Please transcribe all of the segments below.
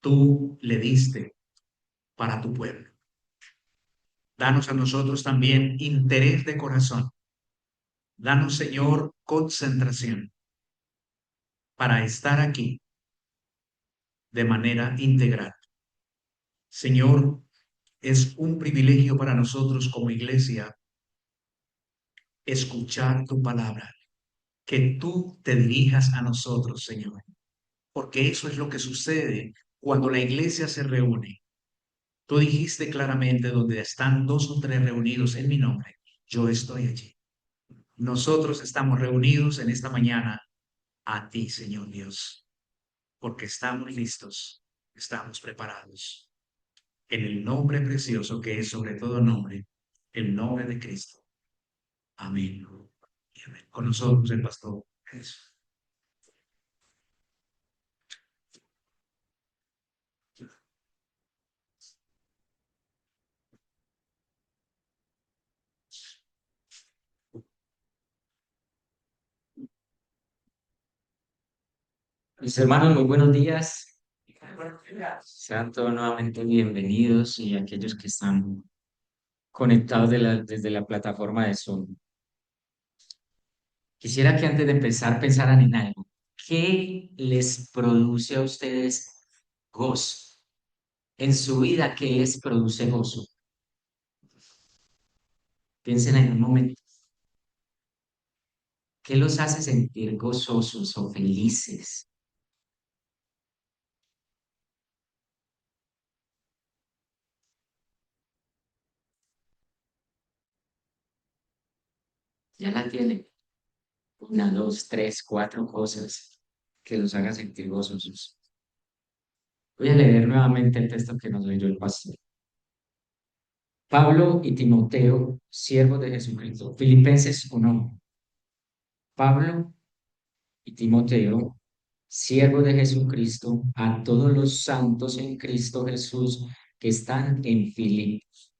tú le diste para tu pueblo. Danos a nosotros también interés de corazón. Danos, Señor, concentración para estar aquí de manera integral. Señor, es un privilegio para nosotros como iglesia escuchar tu palabra, que tú te dirijas a nosotros, Señor, porque eso es lo que sucede cuando la iglesia se reúne. Tú dijiste claramente, donde están dos o tres reunidos en mi nombre, yo estoy allí. Nosotros estamos reunidos en esta mañana a ti, Señor Dios, porque estamos listos, estamos preparados. En el nombre precioso que es sobre todo nombre, el nombre de Cristo. Amén. Y amén. Con nosotros el pastor Jesús. Mis hermanos, muy buenos días. Sean todos nuevamente bienvenidos y aquellos que están conectados desde la plataforma de Zoom. Quisiera que antes de empezar pensaran en algo. ¿Qué les produce a ustedes gozo? En su vida, ¿qué les produce gozo? Piensen en un momento. ¿Qué los hace sentir gozosos o felices? Ya la tienen. Una, dos, tres, cuatro cosas que los hagan sentir gozosos. Voy a leer nuevamente el texto que nos leyó el pastor. Pablo y Timoteo, siervos de Jesucristo. Filipenses 1. Pablo y Timoteo, siervos de Jesucristo, a todos los santos en Cristo Jesús que están en Filipos,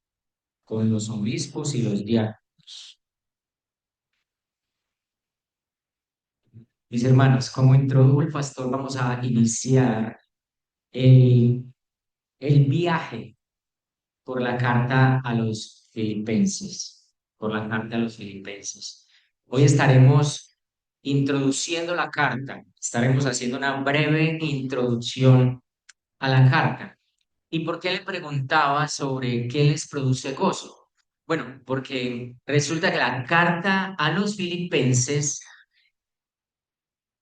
con los obispos y los diáconos. Mis hermanos, como introdujo el pastor, vamos a iniciar el, el viaje por la carta a los filipenses, por la carta a los filipenses. Hoy estaremos introduciendo la carta, estaremos haciendo una breve introducción a la carta. ¿Y por qué le preguntaba sobre qué les produce gozo? Bueno, porque resulta que la carta a los filipenses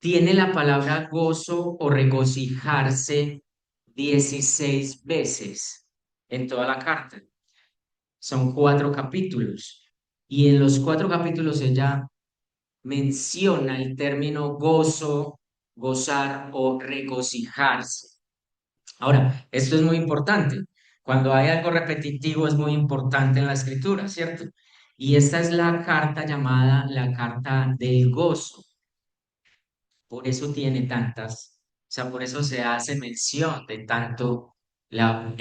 tiene la palabra gozo o regocijarse 16 veces en toda la carta. Son cuatro capítulos. Y en los cuatro capítulos ella menciona el término gozo, gozar o regocijarse. Ahora, esto es muy importante. Cuando hay algo repetitivo es muy importante en la escritura, ¿cierto? Y esta es la carta llamada la carta del gozo. Por eso tiene tantas, o sea, por eso se hace mención de tanto la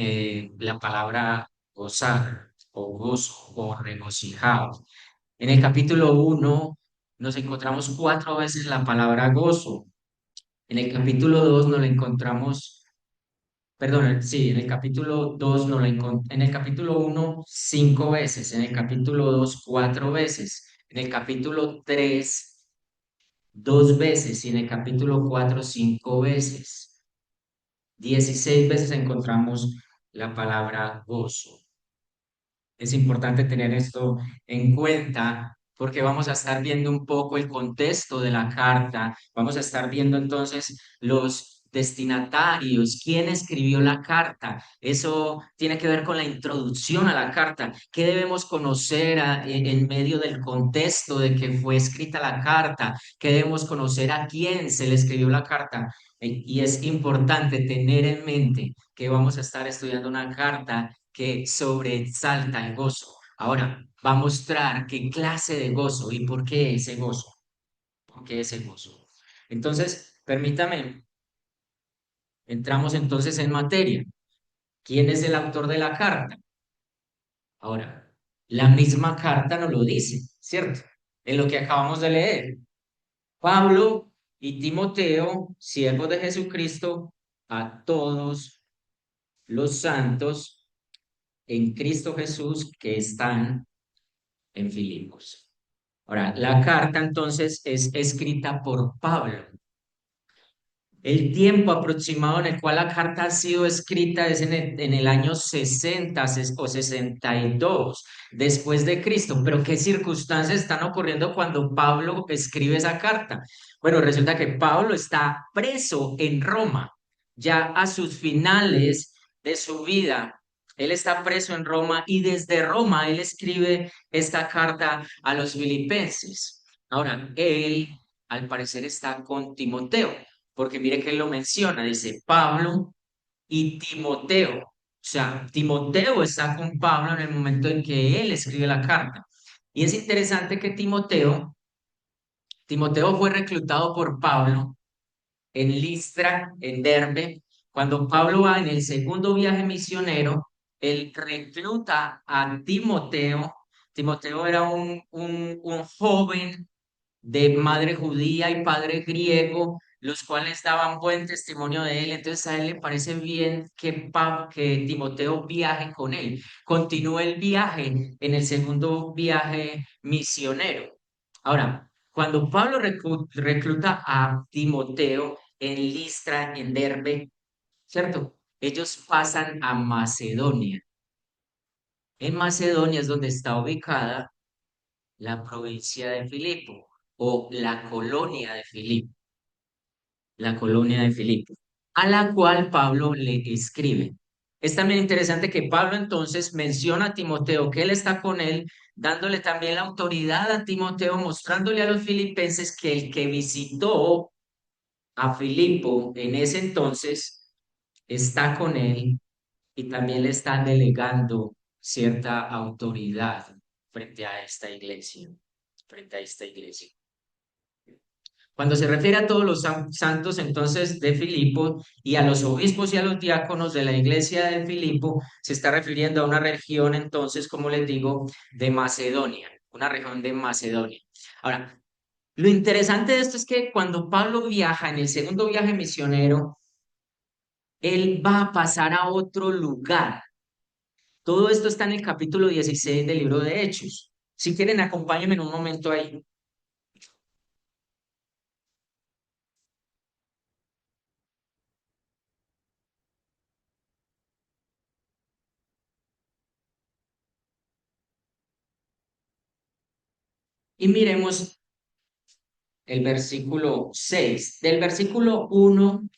palabra gozar o gozo o regocijado. En el capítulo 1 nos encontramos cuatro veces la palabra gozo. En el capítulo 2 nos la encontramos, perdón, sí, en el capítulo 2 nos la en el capítulo 1 cinco veces, en el capítulo 2 cuatro veces, en el capítulo 3 dos veces y en el capítulo 4 cinco veces. 16 veces encontramos la palabra gozo. Es importante tener esto en cuenta porque vamos a estar viendo un poco el contexto de la carta, vamos a estar viendo entonces los destinatarios, quién escribió la carta. Eso tiene que ver con la introducción a la carta. ¿Qué debemos conocer en medio del contexto de que fue escrita la carta? ¿Qué debemos conocer a quién se le escribió la carta? Y es importante tener en mente que vamos a estar estudiando una carta que sobresalta el gozo. Ahora, va a mostrar qué clase de gozo y por qué ese gozo. ¿Por qué ese gozo? Entonces, permítame, entramos entonces en materia. ¿Quién es el autor de la carta? Ahora, la misma carta nos lo dice, ¿cierto? En lo que acabamos de leer. Pablo y Timoteo, siervos de Jesucristo, a todos los santos en Cristo Jesús que están en Filipos. Ahora, la carta entonces es escrita por Pablo. El tiempo aproximado en el cual la carta ha sido escrita es en el año 60 o 62 después de Cristo. Pero ¿qué circunstancias están ocurriendo cuando Pablo escribe esa carta? Bueno, resulta que Pablo está preso en Roma, ya a sus finales de su vida. Él está preso en Roma y desde Roma él escribe esta carta a los filipenses. Ahora, él al parecer está con Timoteo porque mire que él lo menciona, dice Pablo y Timoteo. O sea, Timoteo está con Pablo en el momento en que él escribe la carta. Y es interesante que Timoteo fue reclutado por Pablo en Listra, en Derbe. Cuando Pablo va en el segundo viaje misionero, él recluta a Timoteo. Timoteo era un joven de madre judía y padre griego, los cuales daban buen testimonio de él. Entonces a él le parece bien que Timoteo viaje con él, continúe el viaje en el segundo viaje misionero. Ahora, cuando Pablo recluta a Timoteo en Listra, en Derbe, ¿cierto? Ellos pasan a Macedonia. En Macedonia es donde está ubicada la provincia de Filipo o la colonia de Filipo, a la cual Pablo le escribe. Es también interesante que Pablo entonces menciona a Timoteo, que él está con él, dándole también la autoridad a Timoteo, mostrándole a los filipenses que el que visitó a Filipo en ese entonces está con él y también le está delegando cierta autoridad frente a esta iglesia, frente a esta iglesia. Cuando se refiere a todos los santos entonces de Filipo y a los obispos y a los diáconos de la iglesia de Filipo, se está refiriendo a una región entonces, como les digo, de Macedonia, una región de Macedonia. Ahora, lo interesante de esto es que cuando Pablo viaja en el segundo viaje misionero, él va a pasar a otro lugar. Todo esto está en el capítulo 16 del libro de Hechos. Si quieren, acompáñenme en un momento ahí. Y miremos el versículo 6. Del versículo 1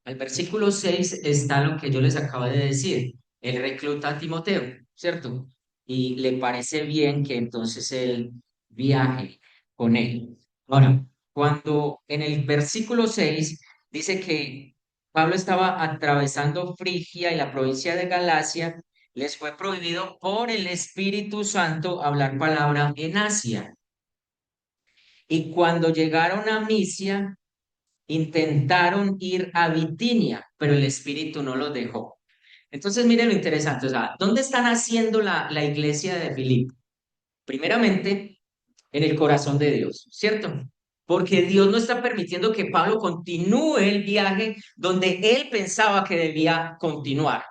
al versículo 6 está lo que yo les acabo de decir. Él recluta a Timoteo, ¿cierto? Y le parece bien que entonces él viaje con él. Ahora, cuando en el versículo 6 dice que Pablo estaba atravesando Frigia y la provincia de Galacia, les fue prohibido por el Espíritu Santo hablar palabra en Asia. Y cuando llegaron a Misia, intentaron ir a Bitinia, pero el Espíritu no los dejó. Entonces, miren lo interesante, o sea, ¿dónde están haciendo la iglesia de Filipo? Primeramente, en el corazón de Dios, ¿cierto? Porque Dios no está permitiendo que Pablo continúe el viaje donde él pensaba que debía continuar.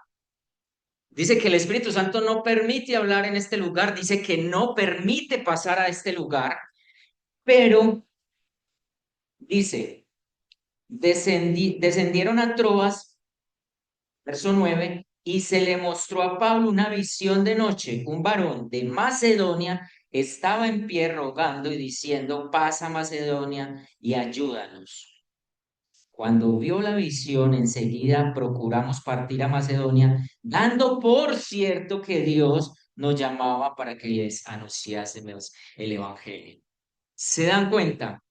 Dice que el Espíritu Santo no permite hablar en este lugar, dice que no permite pasar a este lugar, pero dice, descendieron a Troas. Verso 9, y se le mostró a Pablo una visión de noche. Un varón de Macedonia estaba en pie rogando y diciendo, pasa Macedonia y ayúdanos. Cuando vio la visión, enseguida procuramos partir a Macedonia, dando por cierto que Dios nos llamaba para que les anunciásemos el Evangelio. ¿Se dan cuenta?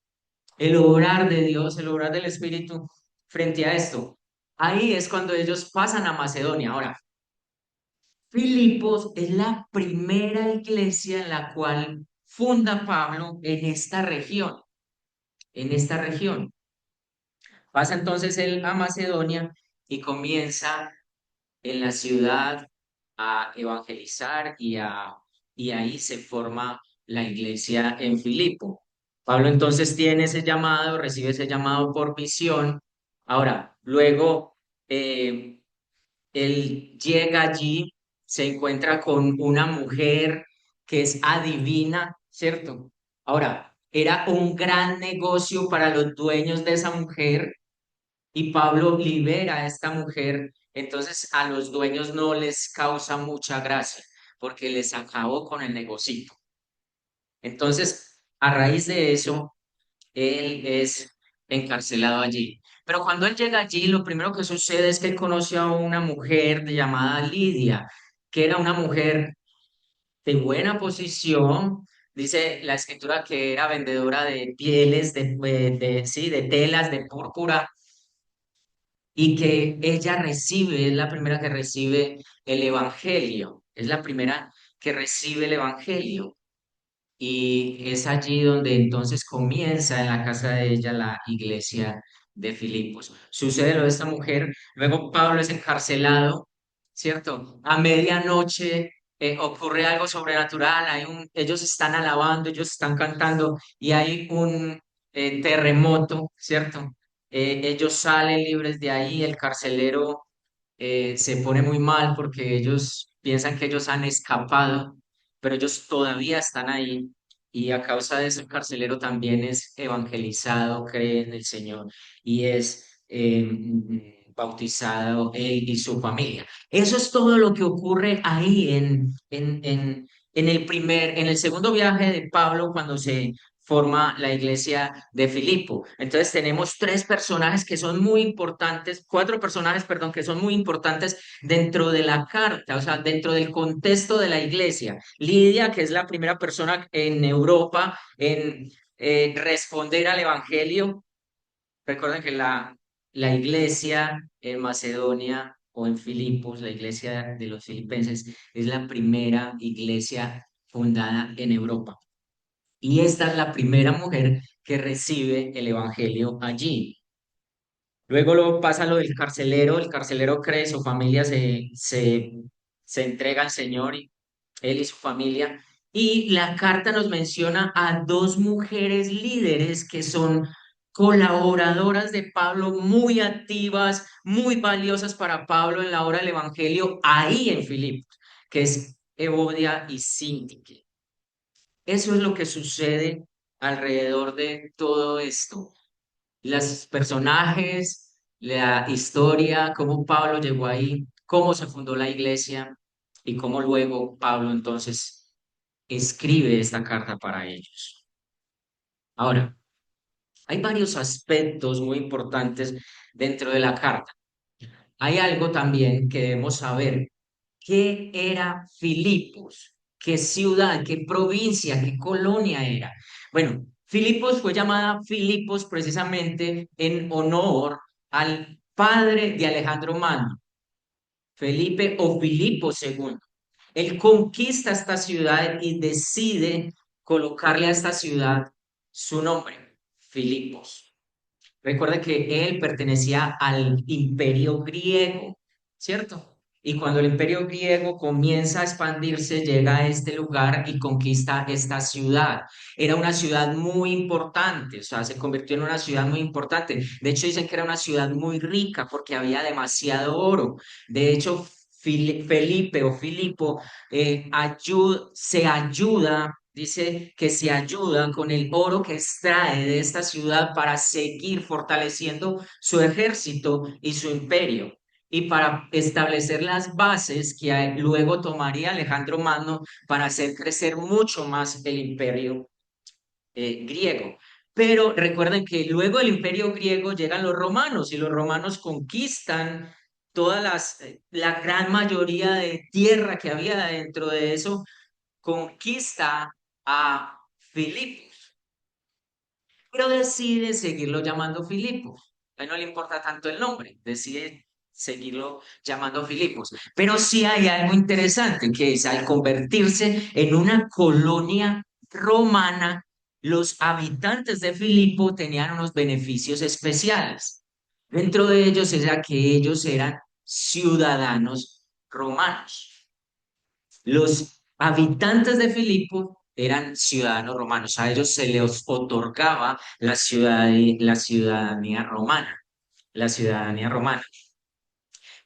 El obrar de Dios, el obrar del Espíritu frente a esto. Ahí es cuando ellos pasan a Macedonia. Ahora, Filipos es la primera iglesia en la cual funda Pablo en esta región. Pasa entonces él a Macedonia y comienza en la ciudad a evangelizar y ahí se forma la iglesia en Filipo. Pablo entonces tiene ese llamado, recibe ese llamado por misión. Ahora, luego Él llega allí, se encuentra con una mujer que es adivina, ¿cierto? Ahora, era un gran negocio para los dueños de esa mujer y Pablo libera a esta mujer, entonces a los dueños no les causa mucha gracia porque les acabó con el negocio. Entonces, a raíz de eso, él es encarcelado allí. Pero cuando él llega allí, lo primero que sucede es que él conoce a una mujer llamada Lidia, que era una mujer de buena posición. Dice la escritura que era vendedora de pieles, sí, de telas, de púrpura, y que ella recibe, es la primera que recibe el evangelio, es la primera que recibe el evangelio. Y es allí donde entonces comienza en la casa de ella la iglesia de Filipos. Sucede lo de esta mujer, luego Pablo es encarcelado, ¿cierto? A medianoche ocurre algo sobrenatural, ellos están alabando, ellos están cantando y hay un terremoto, ¿cierto? Ellos salen libres de ahí, el carcelero se pone muy mal porque ellos piensan que ellos han escapado, pero ellos todavía están ahí y a causa de eso el carcelero también es evangelizado, cree en el Señor y es bautizado él y su familia. Eso es todo lo que ocurre ahí en el segundo viaje de Pablo cuando se forma la iglesia de Filipo. Entonces tenemos tres personajes que son muy importantes, cuatro personajes, perdón, que son muy importantes dentro de la carta, o sea, dentro del contexto de la iglesia. Lidia, que es la primera persona en Europa en responder al evangelio. Recuerden que la iglesia en Macedonia o en Filipos, la iglesia de los filipenses, es la primera iglesia fundada en Europa. Y esta es la primera mujer que recibe el evangelio allí. Luego pasa lo del carcelero, el carcelero cree, su familia se entrega al Señor, y él y su familia. Y la carta nos menciona a dos mujeres líderes que son colaboradoras de Pablo, muy activas, muy valiosas para Pablo en la obra del Evangelio, ahí en Filipos, que es Evodia y Síntique. Eso es lo que sucede alrededor de todo esto. Los personajes, la historia, cómo Pablo llegó ahí, cómo se fundó la iglesia y cómo luego Pablo entonces escribe esta carta para ellos. Ahora, hay varios aspectos muy importantes dentro de la carta. Hay algo también que debemos saber. ¿Qué era Filipos? ¿Qué ciudad, qué provincia, qué colonia era? Bueno, Filipos fue llamada Filipos precisamente en honor al padre de Alejandro Magno, Felipe o Filipo II. Él conquista esta ciudad y decide colocarle a esta ciudad su nombre, Filipos. Recuerda que él pertenecía al imperio griego, ¿cierto? Y cuando el imperio griego comienza a expandirse, llega a este lugar y conquista esta ciudad. Era una ciudad muy importante, o sea, se convirtió en una ciudad muy importante. De hecho, dicen que era una ciudad muy rica porque había demasiado oro. De hecho, Felipe o Filipo se ayuda. Dice que se ayuda con el oro que extrae de esta ciudad para seguir fortaleciendo su ejército y su imperio y para establecer las bases que luego tomaría Alejandro Magno para hacer crecer mucho más el imperio griego. Pero recuerden que luego del imperio griego llegan los romanos y los romanos conquistan la gran mayoría de tierra que había dentro de eso, conquista a Filipos, pero decide seguirlo llamando Filipos. A él no le importa tanto el nombre, decide seguirlo llamando Filipos. Pero sí hay algo interesante, que es al convertirse en una colonia romana, los habitantes de Filipo tenían unos beneficios especiales. Dentro de ellos era que ellos eran ciudadanos romanos. Los habitantes de Filipo eran ciudadanos romanos, a ellos se les otorgaba la ciudadanía romana, la ciudadanía romana.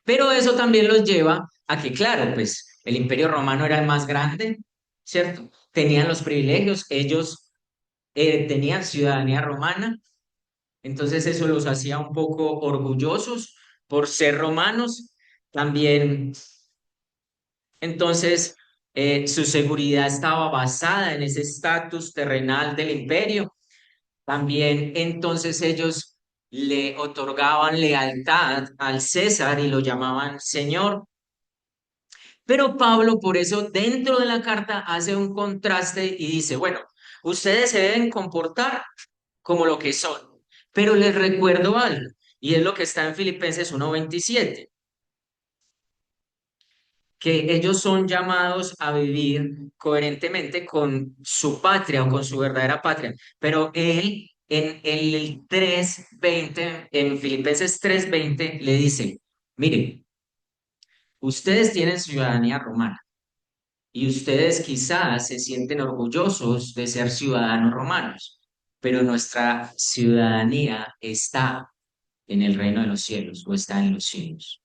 Pero eso también los lleva a que, claro, pues el Imperio Romano era el más grande, ¿cierto? Tenían los privilegios, ellos tenían ciudadanía romana, entonces eso los hacía un poco orgullosos por ser romanos. También, entonces, su seguridad estaba basada en ese estatus terrenal del imperio. También, entonces, ellos le otorgaban lealtad al César y lo llamaban Señor. Pero Pablo, por eso, dentro de la carta hace un contraste y dice, bueno, ustedes se deben comportar como lo que son, pero les recuerdo algo, y es lo que está en Filipenses 1:27, que ellos son llamados a vivir coherentemente con su patria o con su verdadera patria, pero él en el 3:20, en Filipenses 3:20, le dice, miren, ustedes tienen ciudadanía romana. Y ustedes quizás se sienten orgullosos de ser ciudadanos romanos, pero nuestra ciudadanía está en el reino de los cielos o está en los cielos.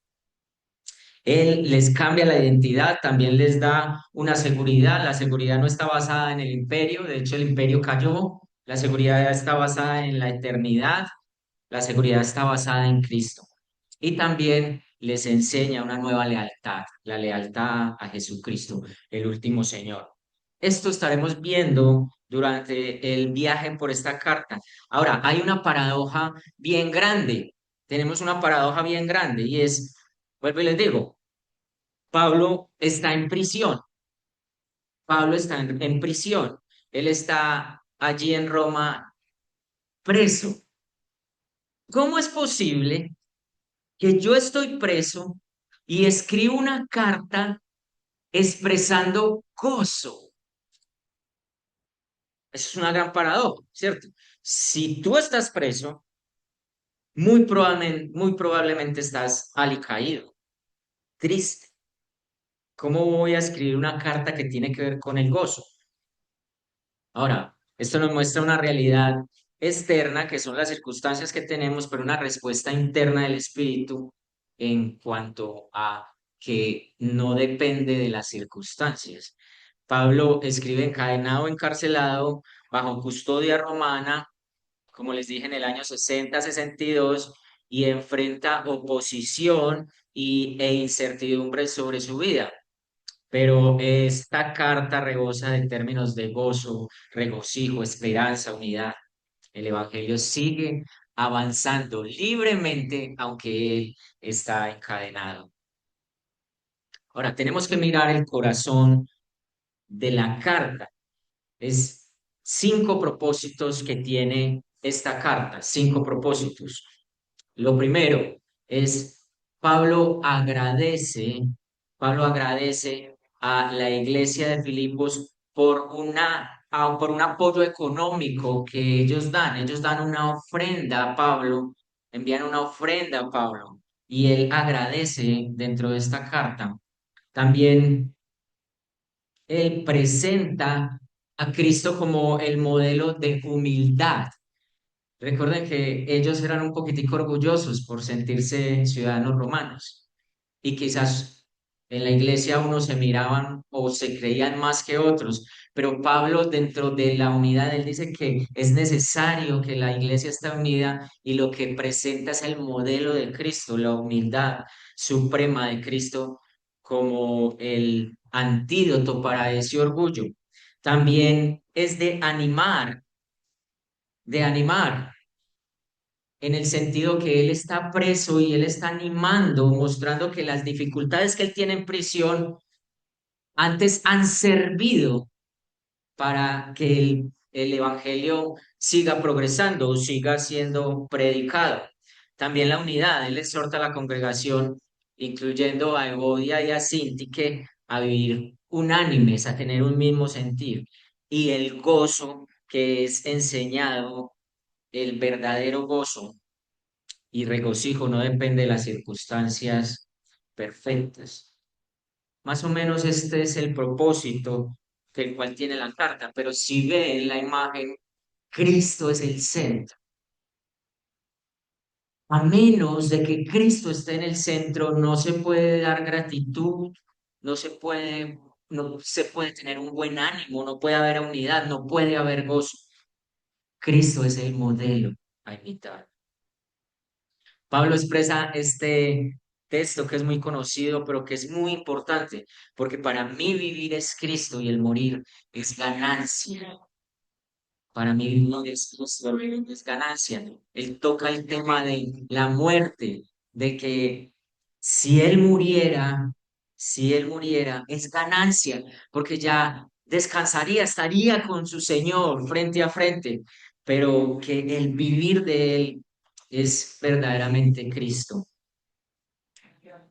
Él les cambia la identidad, también les da una seguridad. La seguridad no está basada en el imperio, de hecho el imperio cayó. La seguridad está basada en la eternidad, la seguridad está basada en Cristo. Y también les enseña una nueva lealtad, la lealtad a Jesucristo, el último Señor. Esto estaremos viendo durante el viaje por esta carta. Ahora, hay una paradoja bien grande. Tenemos una paradoja bien grande y es, vuelvo y les digo, Pablo está en prisión. Pablo está en prisión. Él está allí en Roma preso. ¿Cómo es posible que yo estoy preso y escribo una carta expresando gozo? Eso es una gran paradoja, ¿cierto? Si tú estás preso, muy probablemente estás alicaído, triste. ¿Cómo voy a escribir una carta que tiene que ver con el gozo? Ahora, esto nos muestra una realidad externa, que son las circunstancias que tenemos, pero una respuesta interna del espíritu en cuanto a que no depende de las circunstancias. Pablo escribe encadenado, encarcelado, bajo custodia romana, como les dije, en el año 60-62, y enfrenta oposición e incertidumbre sobre su vida. Pero esta carta rebosa de términos de gozo, regocijo, esperanza, unidad. El Evangelio sigue avanzando libremente, aunque él está encadenado. Ahora, tenemos que mirar el corazón de la carta. Es cinco propósitos que tiene esta carta, cinco propósitos. Lo primero es Pablo agradece, Pablo agradece a la iglesia de Filipos por un apoyo económico que ellos dan. Ellos dan una ofrenda a Pablo, envían una ofrenda a Pablo y él agradece dentro de esta carta. También él presenta a Cristo como el modelo de humildad. Recuerden que ellos eran un poquitico orgullosos por sentirse ciudadanos romanos y quizás en la iglesia unos se miraban o se creían más que otros, pero Pablo dentro de la unidad, él dice que es necesario que la iglesia esté unida y lo que presenta es el modelo de Cristo, la humildad suprema de Cristo como el antídoto para ese orgullo. También es de animar en el sentido que él está preso y él está animando, mostrando que las dificultades que él tiene en prisión antes han servido para que el evangelio siga progresando o siga siendo predicado. También la unidad, él exhorta a la congregación, incluyendo a Evodia y a Sintique, a vivir unánimes, a tener un mismo sentir. Y el gozo que es enseñado, el verdadero gozo y regocijo no depende de las circunstancias perfectas. Más o menos este es el propósito del cual tiene la carta, pero si ve en la imagen, Cristo es el centro. A menos de que Cristo esté en el centro, no se puede dar gratitud, no se puede, no se puede tener un buen ánimo, no puede haber unidad, no puede haber gozo. Cristo es el modelo a imitar. Pablo expresa este texto que es muy conocido, pero que es muy importante, porque para mí vivir es Cristo y el morir es ganancia. Para mí vivir es Cristo, vivir es ganancia. Él toca el tema de la muerte, de que si él muriera, si él muriera, es ganancia, porque ya descansaría, estaría con su Señor frente a frente, pero que el vivir de él es verdaderamente Cristo.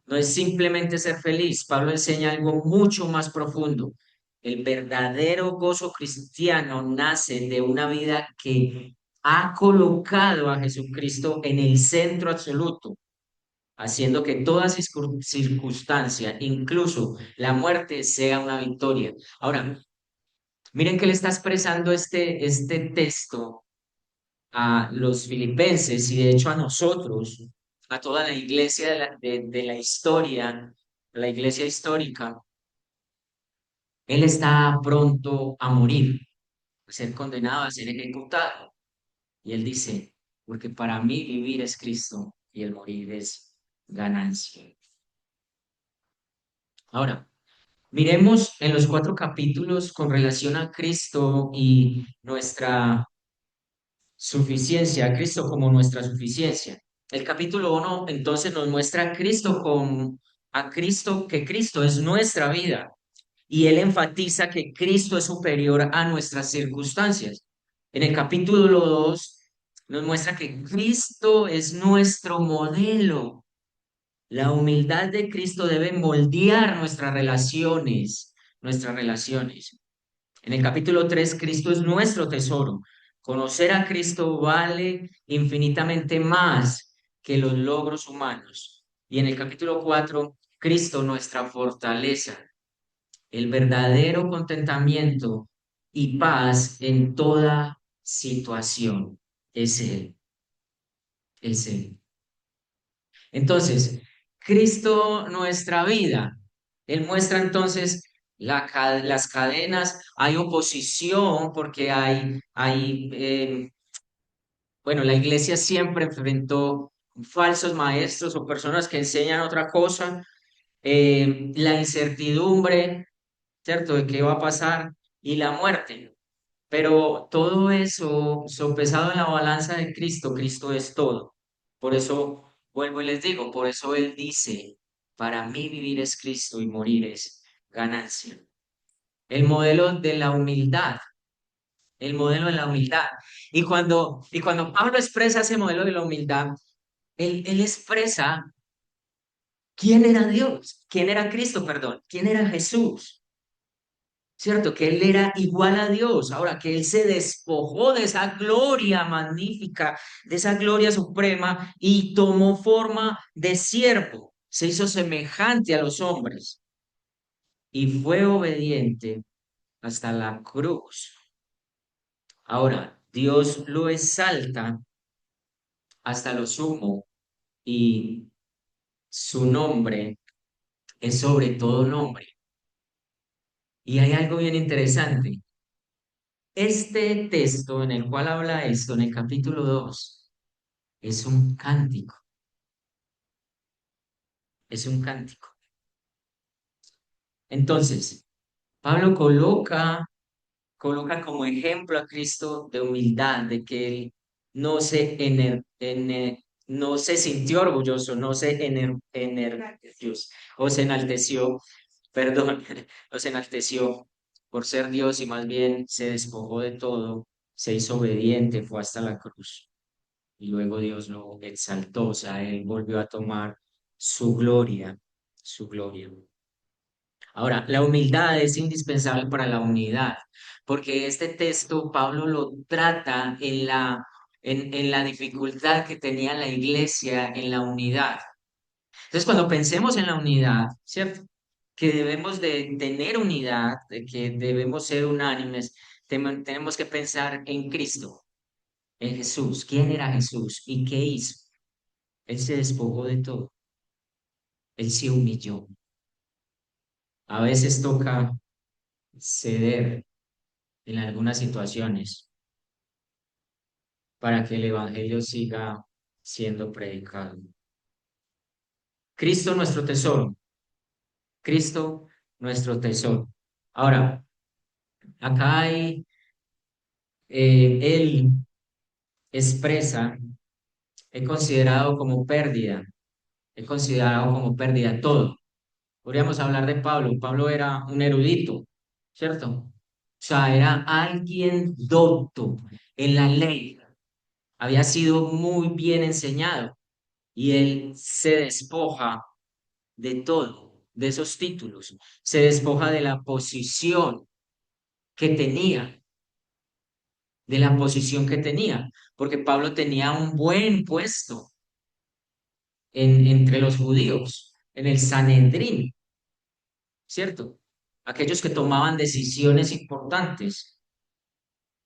No es simplemente ser feliz. Pablo enseña algo mucho más profundo. El verdadero gozo cristiano nace de una vida que ha colocado a Jesucristo en el centro absoluto, haciendo que toda circunstancia, incluso la muerte, sea una victoria. Ahora, miren que le está expresando este texto a los filipenses y de hecho a nosotros, a toda la iglesia de la historia, la iglesia histórica. Él está pronto a morir, a ser condenado, a ser ejecutado. Y él dice, porque para mí vivir es Cristo y el morir es ganancia. Ahora, miremos en los 4 capítulos con relación a Cristo y nuestra suficiencia, a Cristo como nuestra suficiencia. El capítulo 1 entonces nos muestra a Cristo como a Cristo, que Cristo es nuestra vida y él enfatiza que Cristo es superior a nuestras circunstancias. En el capítulo 2 nos muestra que Cristo es nuestro modelo. La humildad de Cristo debe moldear nuestras relaciones, nuestras relaciones. En el capítulo 3 Cristo es nuestro tesoro. Conocer a Cristo vale infinitamente más que los logros humanos. Y en el capítulo 4 Cristo nuestra fortaleza, el verdadero contentamiento y paz en toda situación. Es Él, es Él. Entonces, Cristo nuestra vida. Él muestra entonces las cadenas, hay oposición porque bueno, la iglesia siempre enfrentó falsos maestros o personas que enseñan otra cosa, la incertidumbre, ¿cierto?, de qué va a pasar y la muerte. Pero todo eso sopesado en la balanza de Cristo, Cristo es todo. Por eso vuelvo y les digo, por eso Él dice, para mí vivir es Cristo y morir es ganancia. El modelo de la humildad, el modelo de la humildad. Y cuando Pablo expresa ese modelo de la humildad, él expresa quién era Dios, quién era Cristo, perdón, quién era Jesús. ¿Cierto? Que él era igual a Dios, ahora que él se despojó de esa gloria magnífica, de esa gloria suprema y tomó forma de siervo, se hizo semejante a los hombres y fue obediente hasta la cruz. Ahora, Dios lo exalta hasta lo sumo y su nombre es sobre todo nombre. Y hay algo bien interesante. Este texto en el cual habla esto, en el capítulo 2 es un cántico, es un cántico. Entonces, Pablo coloca como ejemplo a Cristo de humildad, de que él no se sintió orgulloso, no se o se enalteció, perdón, no se enalteció por ser Dios y más bien se despojó de todo, se hizo obediente, fue hasta la cruz. Y luego Dios lo exaltó, o sea, él volvió a tomar su gloria, su gloria. Ahora, la humildad es indispensable para la unidad, porque este texto Pablo lo trata en la dificultad que tenía la iglesia en la unidad. Entonces, cuando pensemos en la unidad, ¿cierto? Que debemos de tener unidad, de que debemos ser unánimes, tenemos que pensar en Cristo, en Jesús. ¿Quién era Jesús y qué hizo? Él se despojó de todo, Él se humilló. A veces toca ceder en algunas situaciones para que el Evangelio siga siendo predicado. Cristo nuestro tesoro, Cristo nuestro tesoro. Ahora, acá hay, Él expresa, he considerado como pérdida, he considerado como pérdida todo. Podríamos hablar de Pablo. Pablo era un erudito, ¿cierto? O sea, era alguien docto en la ley. Había sido muy bien enseñado y él se despoja de todo, de esos títulos. Se despoja de la posición que tenía, de la posición que tenía, porque Pablo tenía un buen puesto entre los judíos, en el Sanedrín, ¿cierto? Aquellos que tomaban decisiones importantes.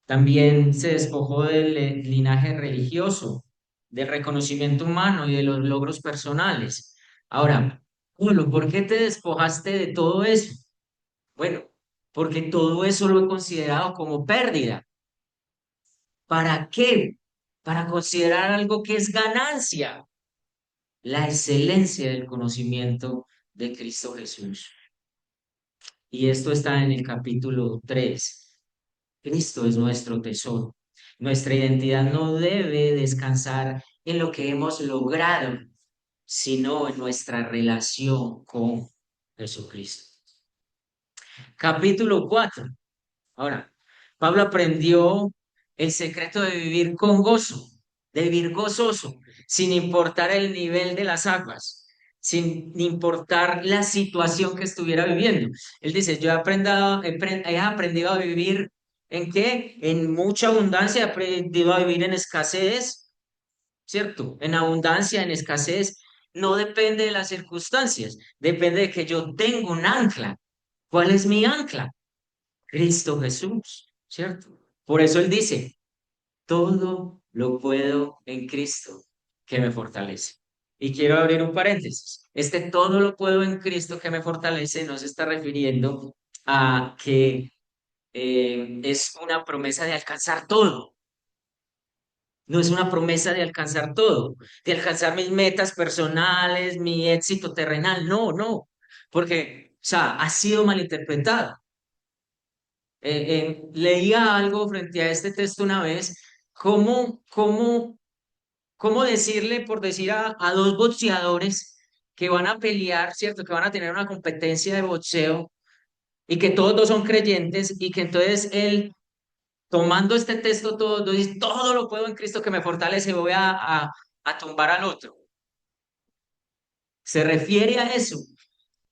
También se despojó del linaje religioso, del reconocimiento humano y de los logros personales. Ahora, Pablo, ¿por qué te despojaste de todo eso? Bueno, porque todo eso lo he considerado como pérdida. ¿Para qué? Para considerar algo que es ganancia, la excelencia del conocimiento de Cristo Jesús. Y esto está en el capítulo 3. Cristo es nuestro tesoro. Nuestra identidad no debe descansar en lo que hemos logrado, sino en nuestra relación con Jesucristo. Capítulo 4. Ahora, Pablo aprendió el secreto de vivir con gozo, de vivir gozoso, sin importar el nivel de las aguas, sin importar la situación que estuviera viviendo. Él dice, yo he aprendido a vivir ¿en qué? En mucha abundancia, he aprendido a vivir en escasez, ¿cierto? En abundancia, en escasez. No depende de las circunstancias, depende de que yo tengo un ancla. ¿Cuál es mi ancla? Cristo Jesús, ¿cierto? Por eso él dice, todo lo puedo en Cristo que me fortalece. Y quiero abrir un paréntesis. Este todo lo puedo en Cristo que me fortalece no se está refiriendo a que es una promesa de alcanzar todo. No es una promesa de alcanzar todo, de alcanzar mis metas personales, mi éxito terrenal. No, no, porque, o sea, ha sido malinterpretado. Leía algo frente a este texto una vez, cómo, cómo, cómo decirle, por decir a dos boxeadores que van a pelear, ¿cierto? Que van a tener una competencia de boxeo y que todos dos son creyentes y que entonces él, tomando este texto, todo, dice, todo lo puedo en Cristo que me fortalece, voy a tumbar al otro. Se refiere a eso.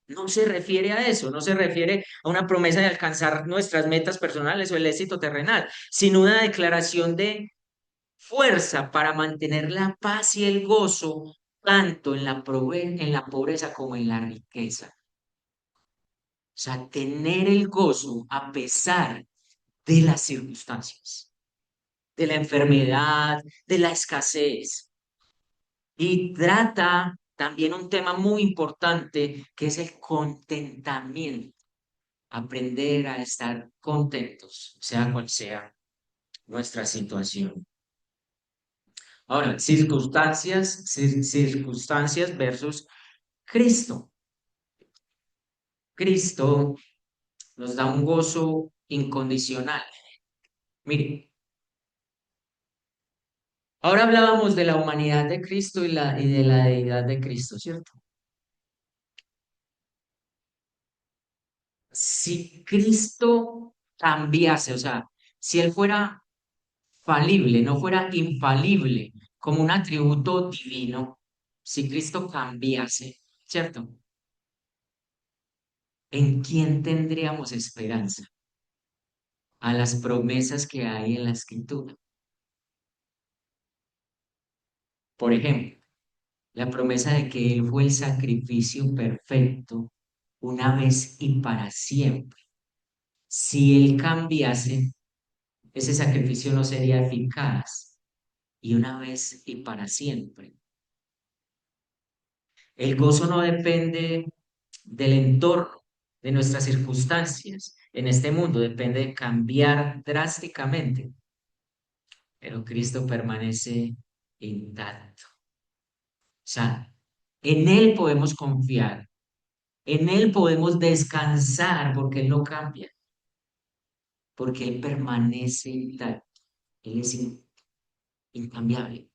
No se refiere a eso, no se refiere a una promesa de alcanzar nuestras metas personales o el éxito terrenal, sino una declaración de fuerza para mantener la paz y el gozo tanto en en la pobreza como en la riqueza. O sea, tener el gozo a pesar de las circunstancias, de la enfermedad, de la escasez. Y trata también un tema muy importante que es el contentamiento. Aprender a estar contentos, sea cual sea nuestra situación. Ahora, circunstancias versus Cristo. Cristo nos da un gozo incondicional. Mire, ahora hablábamos de la humanidad de Cristo y de la deidad de Cristo, ¿cierto? Si Cristo cambiase, o sea, si Él fuera falible, no fuera infalible, como un atributo divino, si Cristo cambiase, ¿cierto? ¿En quién tendríamos esperanza? A las promesas que hay en la Escritura. Por ejemplo, la promesa de que Él fue el sacrificio perfecto una vez y para siempre. Si Él cambiase, ese sacrificio no sería eficaz y una vez y para siempre. El gozo no depende del entorno, de nuestras circunstancias en este mundo, depende de cambiar drásticamente, pero Cristo permanece intacto. O sea, en Él podemos confiar, en Él podemos descansar porque Él no cambia, porque Él permanece intacto, Él es incambiable,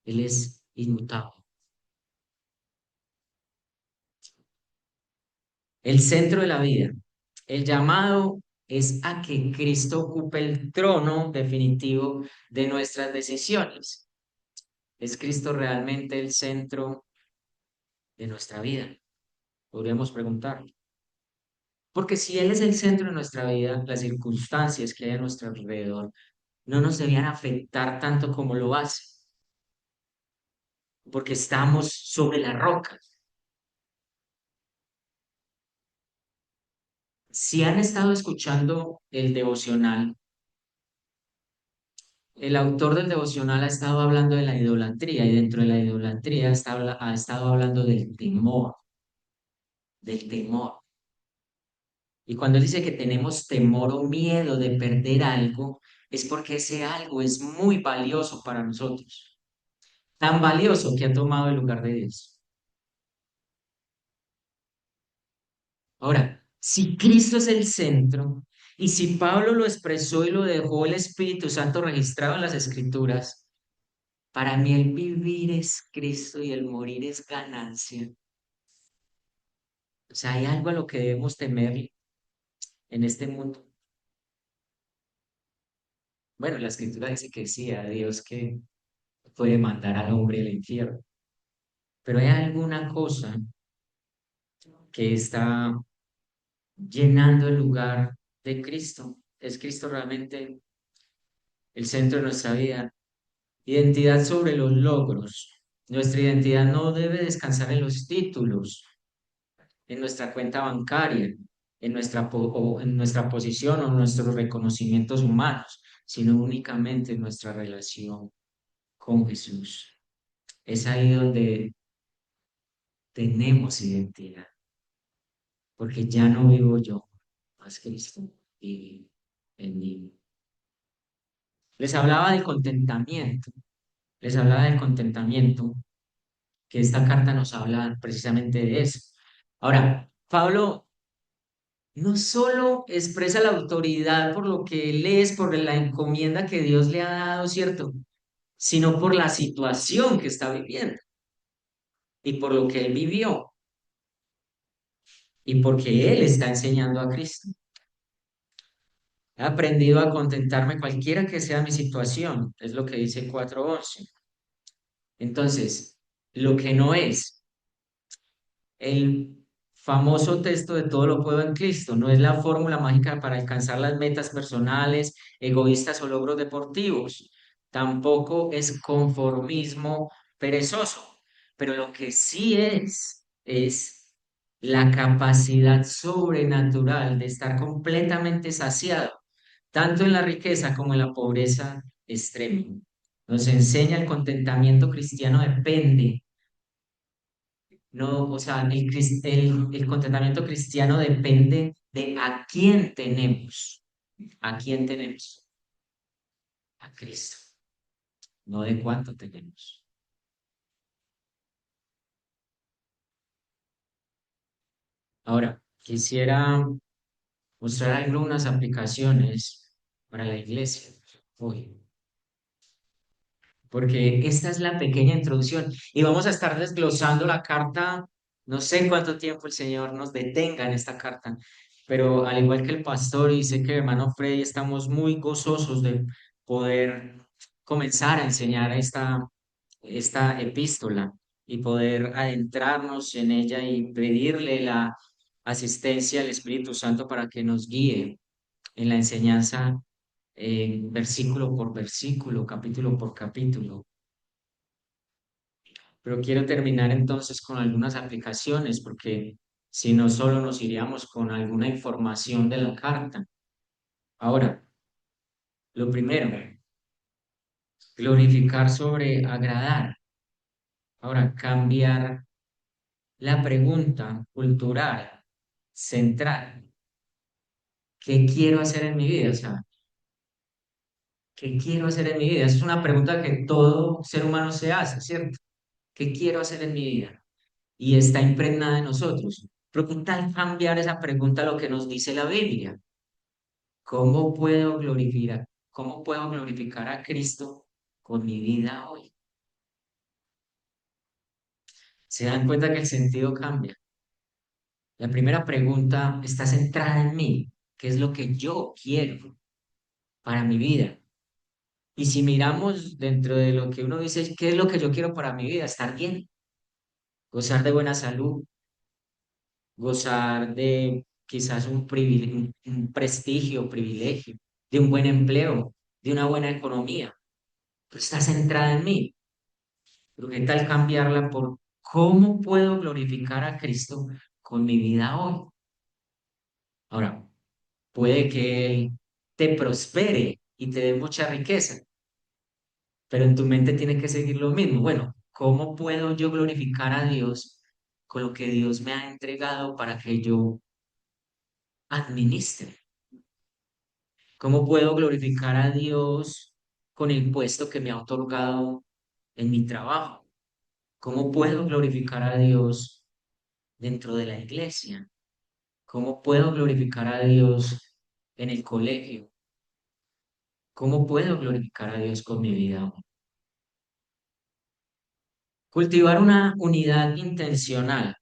Él es inmutable. El centro de la vida, el llamado es a que Cristo ocupe el trono definitivo de nuestras decisiones. ¿Es Cristo realmente el centro de nuestra vida? Podríamos preguntar. Porque si Él es el centro de nuestra vida, las circunstancias que hay a nuestro alrededor no nos debían afectar tanto como lo hace, porque estamos sobre la roca. Si han estado escuchando el devocional, el autor del devocional ha estado hablando de la idolatría y dentro de la idolatría ha estado hablando del temor, del temor. Y cuando él dice que tenemos temor o miedo de perder algo, es porque ese algo es muy valioso para nosotros, tan valioso que ha tomado el lugar de Dios. Ahora, si Cristo es el centro y si Pablo lo expresó y lo dejó el Espíritu Santo registrado en las Escrituras, para mí el vivir es Cristo y el morir es ganancia. O sea, hay algo a lo que debemos temer en este mundo. Bueno, la Escritura dice que sí, a Dios que puede mandar al hombre al infierno, pero hay alguna cosa que está llenando el lugar de Cristo. ¿Es Cristo realmente el centro de nuestra vida? Identidad sobre los logros. Nuestra identidad no debe descansar en los títulos, en nuestra cuenta bancaria, o en nuestra posición o nuestros reconocimientos humanos, sino únicamente en nuestra relación con Jesús. Es ahí donde tenemos identidad, porque ya no vivo yo, más Cristo vive en mí. Les hablaba del contentamiento, les hablaba del contentamiento, que esta carta nos habla precisamente de eso. Ahora, Pablo no solo expresa la autoridad por lo que él es, por la encomienda que Dios le ha dado, ¿cierto? Sino por la situación que está viviendo y por lo que él vivió y porque él está enseñando a Cristo. He aprendido a contentarme cualquiera que sea mi situación, es lo que dice 4:11. Entonces, lo que no es el famoso texto de todo lo puedo en Cristo, no es la fórmula mágica para alcanzar las metas personales, egoístas o logros deportivos. Tampoco es conformismo perezoso, pero lo que sí es la capacidad sobrenatural de estar completamente saciado, tanto en la riqueza como en la pobreza extrema. Nos enseña el contentamiento cristiano depende. No, o sea, el contentamiento cristiano depende de a quién tenemos. ¿A quién tenemos? A Cristo, no de cuánto tenemos. Ahora, quisiera mostrar algunas aplicaciones para la iglesia hoy, porque esta es la pequeña introducción y vamos a estar desglosando la carta. No sé cuánto tiempo el Señor nos detenga en esta carta, pero al igual que el pastor y sé que el hermano Freddy, estamos muy gozosos de poder comenzar a enseñar esta epístola y poder adentrarnos en ella y pedirle la asistencia al Espíritu Santo para que nos guíe en la enseñanza, versículo por versículo, capítulo por capítulo. Pero quiero terminar entonces con algunas aplicaciones, porque si no, solo nos iríamos con alguna información de la carta. Ahora, lo primero, glorificar sobre agradar. Ahora, cambiar. la pregunta cultural central, ¿qué quiero hacer en mi vida? O sea, ¿qué quiero hacer en mi vida? Es una pregunta que todo ser humano se hace, ¿cierto? ¿Qué quiero hacer en mi vida? Y está impregnada en nosotros. Pero ¿qué tal cambiar esa pregunta a lo que nos dice la Biblia? ¿Cómo puedo glorificar a Cristo con mi vida hoy? ¿Se dan cuenta que el sentido cambia? La primera pregunta está centrada en mí. ¿Qué es lo que yo quiero para mi vida? Y si miramos dentro de lo que uno dice, ¿qué es lo que yo quiero para mi vida? Estar bien, gozar de buena salud, gozar de quizás un prestigio, privilegio, de un buen empleo, de una buena economía. Pero está centrada en mí. Pero ¿qué tal cambiarla por cómo puedo glorificar a Cristo con mi vida hoy? Ahora, puede que Él te prospere y te dé mucha riqueza, pero en tu mente tiene que seguir lo mismo. Bueno, ¿cómo puedo yo glorificar a Dios con lo que Dios me ha entregado para que yo administre? ¿Cómo puedo glorificar a Dios con el puesto que me ha otorgado en mi trabajo? ¿Cómo puedo glorificar a Dios dentro de la iglesia? ¿Cómo puedo glorificar a Dios en el colegio? ¿Cómo puedo glorificar a Dios con mi vida? Cultivar una unidad intencional,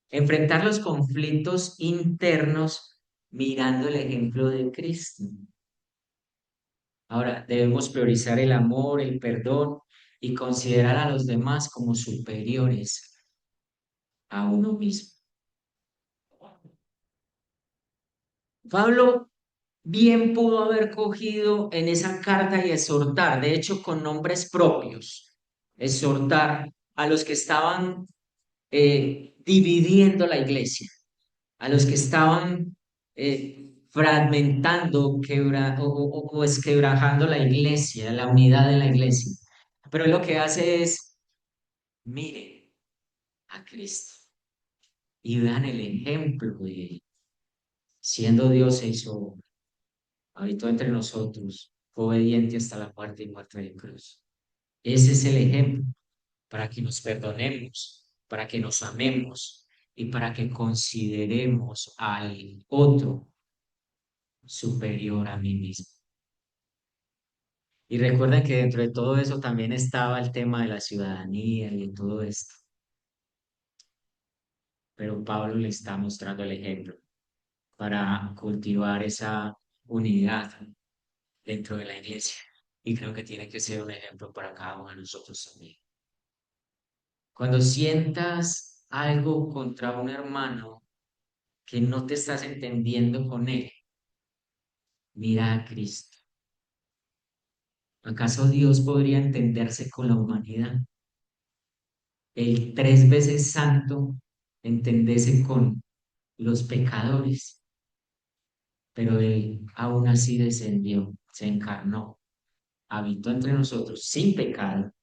enfrentar los conflictos internos mirando el ejemplo de Cristo. Ahora, debemos priorizar el amor, el perdón y considerar a los demás como superiores a uno mismo. Pablo bien pudo haber cogido en esa carta y exhortar, de hecho con nombres propios, exhortar a los que estaban dividiendo la iglesia, a los que estaban fragmentando o esquebrajando la iglesia, la unidad de la iglesia. Pero él lo que hace es, miren a Cristo y vean el ejemplo de él. Siendo Dios se hizo hombre, habitó entre nosotros, fue obediente hasta la muerte y muerte de cruz. Ese es el ejemplo para que nos perdonemos, para que nos amemos y para que consideremos al otro superior a mí mismo. Y recuerden que dentro de todo eso también estaba el tema de la ciudadanía y de todo esto, pero Pablo le está mostrando el ejemplo para cultivar esa unidad dentro de la iglesia. Y creo que tiene que ser un ejemplo para cada uno de nosotros también. Cuando sientas algo contra un hermano que no te estás entendiendo con él, mira a Cristo. ¿Acaso Dios podría entenderse con la humanidad? El tres veces santo entendese con los pecadores, pero él aún así descendió, se encarnó, habitó entre nosotros sin pecado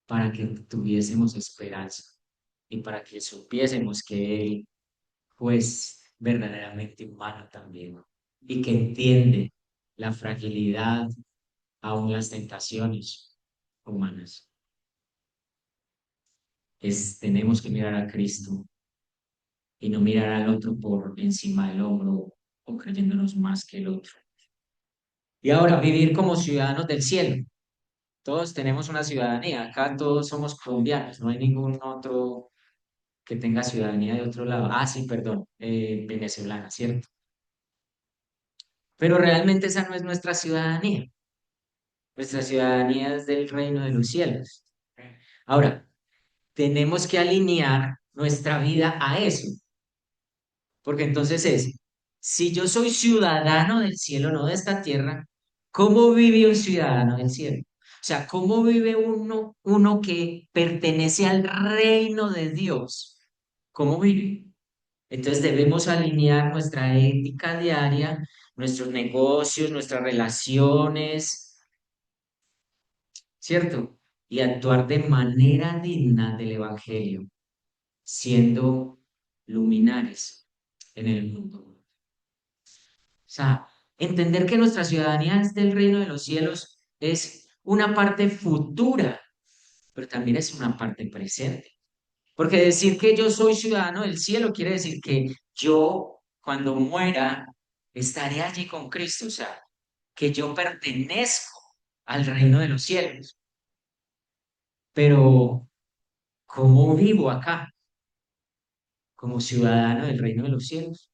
para que tuviésemos esperanza y para que supiésemos que él pues verdaderamente humano también y que entiende la fragilidad, aún las tentaciones humanas. Tenemos que mirar a Cristo y no mirar al otro por encima del hombro o creyéndonos más que el otro. Y ahora, vivir como ciudadanos del cielo. Todos tenemos una ciudadanía, acá todos somos colombianos, no hay ningún otro que tenga ciudadanía de otro lado. Ah, sí, perdón, venezolana, ¿cierto? Pero realmente esa no es nuestra ciudadanía. Nuestra ciudadanía es del reino de los cielos. Ahora, tenemos que alinear nuestra vida a eso, porque entonces si yo soy ciudadano del cielo, no de esta tierra, ¿cómo vive un ciudadano del cielo? O sea, ¿cómo vive uno que pertenece al reino de Dios? ¿Cómo vive? Entonces debemos alinear nuestra ética diaria, nuestros negocios, nuestras relaciones, ¿cierto? y actuar de manera digna del Evangelio, siendo luminares en el mundo. O sea, entender que nuestra ciudadanía es del reino de los cielos es una parte futura, pero también es una parte presente. Porque decir que yo soy ciudadano del cielo quiere decir que yo, cuando muera, estaré allí con Cristo, o sea, que yo pertenezco al reino de los cielos. Pero, ¿cómo vivo acá? ¿Como ciudadano del reino de los cielos?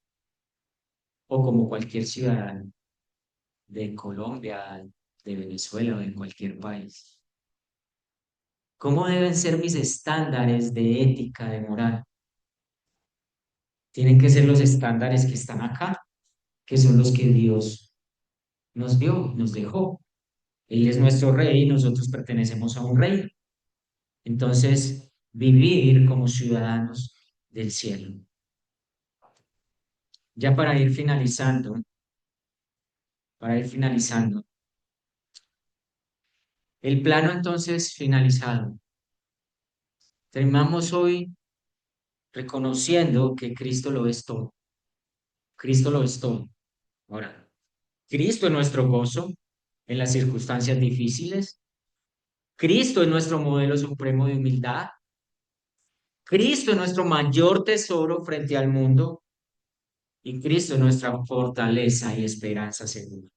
¿O como cualquier ciudadano de Colombia, de Venezuela o de cualquier país? ¿Cómo deben ser mis estándares de ética, de moral? Tienen que ser los estándares que están acá, que son los que Dios nos dio, nos dejó. Él es nuestro rey y nosotros pertenecemos a un reino. Entonces, vivir como ciudadanos del cielo. Ya para ir finalizando, el plano entonces finalizado. Terminamos hoy reconociendo que Cristo lo es todo. Cristo lo es todo. Ahora, Cristo es nuestro gozo en las circunstancias difíciles. Cristo es nuestro modelo supremo de humildad. Cristo es nuestro mayor tesoro frente al mundo y Cristo es nuestra fortaleza y esperanza segura.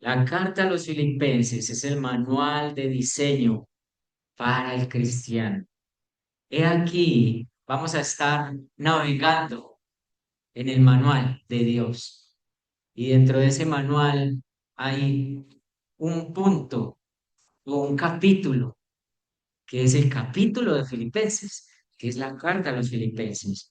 La carta a los filipenses es el manual de diseño para el cristiano. He aquí, vamos a estar navegando en el manual de Dios. Y dentro de ese manual hay un punto o un capítulo, que es el capítulo de Filipenses, que es la carta a los filipenses.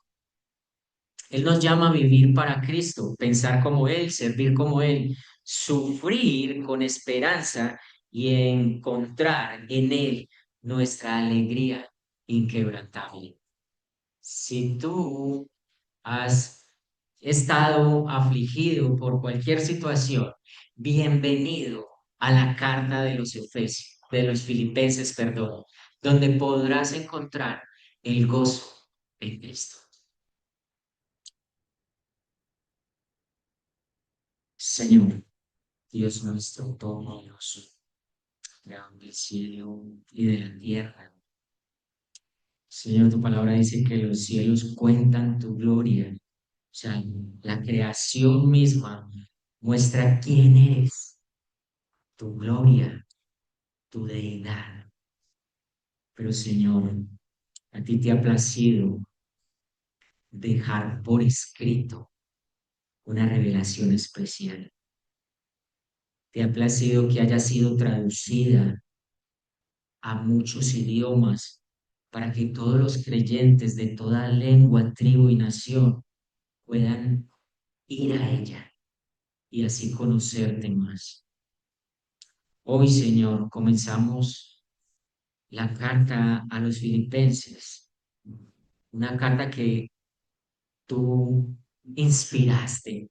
Él nos llama a vivir para Cristo, pensar como Él, servir como Él, sufrir con esperanza y encontrar en Él nuestra alegría inquebrantable. Si tú has estado afligido por cualquier situación, bienvenido a la carta de los Efesios, de los Filipenses, perdón, donde podrás encontrar el gozo en Cristo. Señor, Dios nuestro, todopoderoso, creador del cielo y de la tierra. Señor, tu palabra dice que los cielos cuentan tu gloria. O sea, la creación misma muestra quién eres, tu gloria, tu deidad. Pero Señor, a ti te ha placido dejar por escrito una revelación especial. Te ha placido que haya sido traducida a muchos idiomas para que todos los creyentes de toda lengua, tribu y nación puedan ir a ella y así conocerte más. Hoy, Señor, comenzamos la carta a los filipenses, una carta que tú inspiraste.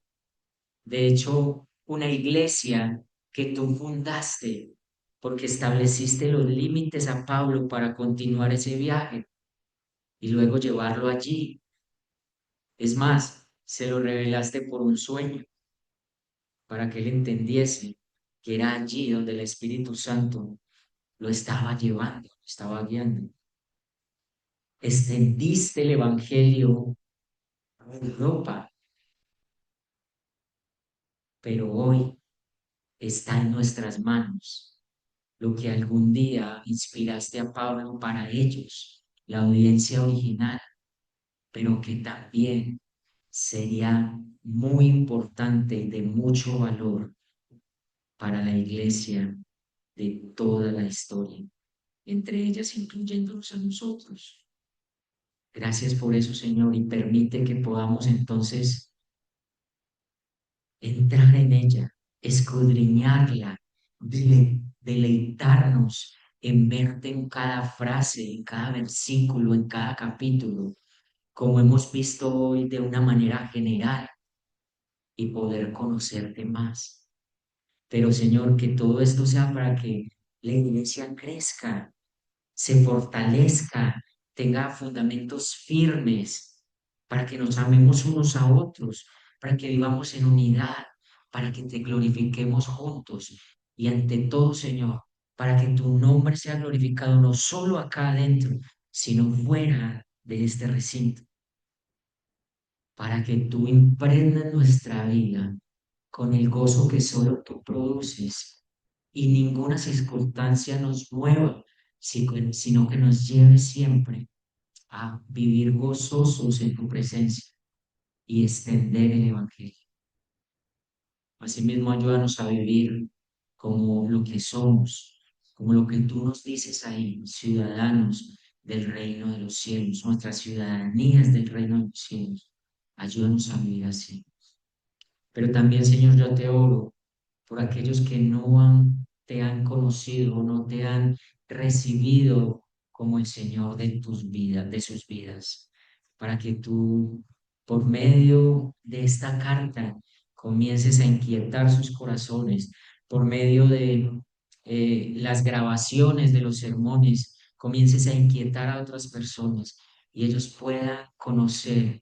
De hecho, una iglesia que tú fundaste porque estableciste los límites a Pablo para continuar ese viaje y luego llevarlo allí. Es más, se lo revelaste por un sueño para que él entendiese que era allí donde el Espíritu Santo lo estaba llevando, lo estaba guiando. Extendiste el Evangelio a Europa, pero hoy está en nuestras manos lo que algún día inspiraste a Pablo para ellos, la audiencia original, pero que también sería muy importante y de mucho valor para la iglesia de toda la historia, entre ellas incluyéndonos a nosotros. Gracias por eso, Señor, y permite que podamos entonces entrar en ella, escudriñarla, deleitarnos en verte en cada frase, en cada versículo, en cada capítulo, como hemos visto hoy de una manera general y poder conocerte más. Pero Señor, que todo esto sea para que la iglesia crezca, se fortalezca, tenga fundamentos firmes, para que nos amemos unos a otros, para que vivamos en unidad, para que te glorifiquemos juntos. Y ante todo, Señor, para que tu nombre sea glorificado no solo acá adentro, sino fuera de este recinto, para que tú impregnes nuestra vida con el gozo que solo tú produces y ninguna circunstancia nos mueva, sino que nos lleve siempre a vivir gozosos en tu presencia y extender el Evangelio. Asimismo, ayúdanos a vivir como lo que somos, como lo que tú nos dices ahí, ciudadanos del reino de los cielos, nuestras ciudadanías del reino de los cielos. Ayúdanos a vivir así. Pero también, Señor, yo te oro por aquellos que te han conocido o no te han recibido como el Señor de tus vidas, de sus vidas, para que tú, por medio de esta carta, comiences a inquietar sus corazones, por medio de las grabaciones de los sermones, comiences a inquietar a otras personas y ellos puedan conocer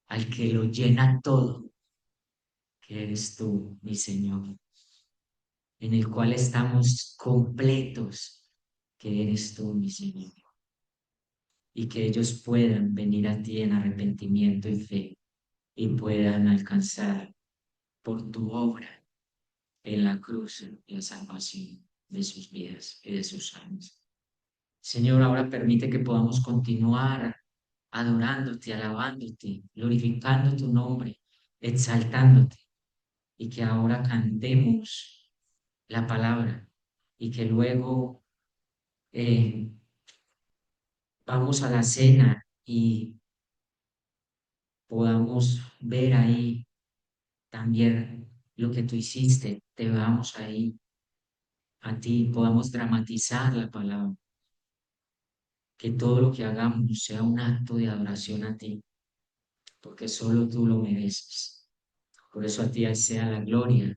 al que lo llena todo, que eres tú, mi Señor, en el cual estamos completos, que eres tú, mi Señor, y que ellos puedan venir a ti en arrepentimiento y fe y puedan alcanzar por tu obra en la cruz la salvación de sus vidas y de sus almas. Señor, ahora permite que podamos continuar adorándote, alabándote, glorificando tu nombre, exaltándote, y que ahora cantemos la palabra y que luego eh, vamos a la cena y podamos ver ahí también lo que tú hiciste, te veamos ahí a ti, podamos dramatizar la palabra, que todo lo que hagamos sea un acto de adoración a ti, porque solo tú lo mereces. Por eso a ti sea la gloria,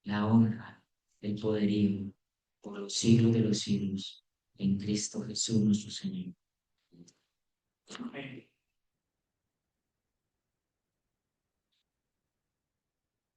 la honra, el poderío, por los siglos de los siglos, en Cristo Jesús nuestro Señor. Amén.